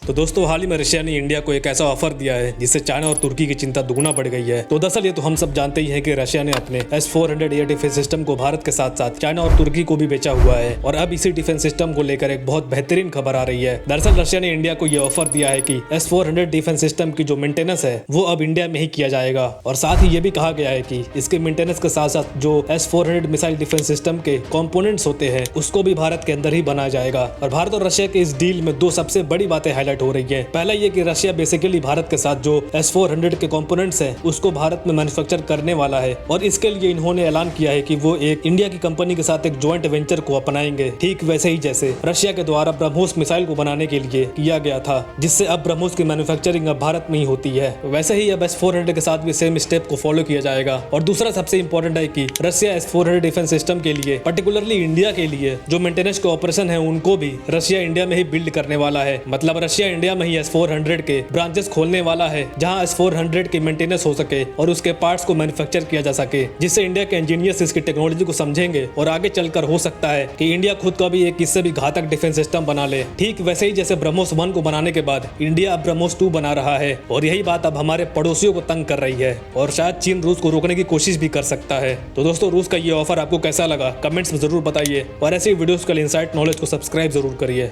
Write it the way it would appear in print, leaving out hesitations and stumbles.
तो दोस्तों हाल ही में रशिया ने इंडिया को एक ऐसा ऑफर दिया है जिससे चाइना और तुर्की की चिंता दुगुना बढ़ गई है। तो दरअसल ये तो हम सब जानते ही हैं कि रशिया ने अपने S-400 एयर डिफेंस सिस्टम को भारत के साथ साथ चाइना और तुर्की को भी बेचा हुआ है और अब इसी डिफेंस सिस्टम को लेकर एक बहुत बेहतरीन खबर आ रही है। दरअसल रशिया ने इंडिया को यह ऑफर दिया है कि S-400 डिफेंस सिस्टम की जो मेंटेनेंस है वो अब इंडिया में ही किया जाएगा और साथ ही ये भी कहा गया है कि इसके मेंटेनेंस के साथ साथ जो S-400 मिसाइल डिफेंस सिस्टम के कंपोनेंट्स होते हैं उसको भी भारत के अंदर ही बनाया जाएगा। और भारत और रशिया के इस डील में दो सबसे बड़ी बातें हाईलाइट हो रही है। पहला ये कि रशिया बेसिकली भारत के साथ जो S-400 के कंपोनेंट्स हैं उसको भारत में मैन्युफैक्चर करने वाला है और इसके लिए इन्होंने ऐलान किया है कि वो एक इंडिया की कंपनी के साथ एक जॉइंट वेंचर को अपनाएंगे, ठीक वैसे ही जैसे रशिया के द्वारा ब्रह्मोस मिसाइल को बनाने के लिए किया गया था, जिससे अब ब्रह्मोस की मैन्युफैक्चरिंग अब भारत में ही होती है। वैसे ही अब S-400 के साथ भी सेम स्टेप को फॉलो किया जाएगा। और दूसरा सबसे इंपॉर्टेंट है कि रशिया S-400 डिफेंस सिस्टम के लिए पर्टिकुलरली इंडिया के लिए जो मेंटेनेंस के ऑपरेशन है उनको भी रशिया इंडिया में ही बिल्ड करने वाला है। मतलब रशिया इंडिया में ही S-400 के ब्रांचेस खोलने वाला है जहां S-400 की मेंटेनेंस हो सके और उसके पार्ट्स को मैन्युफैक्चर किया जा सके, जिससे इंडिया के इंजीनियर्स इसकी टेक्नोलॉजी को समझेंगे और आगे चलकर हो सकता है कि इंडिया खुद का भी एक इससे भी घातक डिफेंस सिस्टम बना ले, ठीक वैसे ही जैसे ब्रह्मोस 1 को बनाने के बाद इंडिया अब ब्रह्मोस 2 बना रहा है। और यही बात अब हमारे पड़ोसियों को तंग कर रही है और शायद चीन रूस को रोकने की कोशिश भी कर सकता है। तो दोस्तों रूस का ये ऑफर आपको कैसा लगा कमेंट्स में जरूर बताइए और ऐसे ही वीडियोस के लिए इनसाइट नॉलेज को सब्सक्राइब जरूर करिए।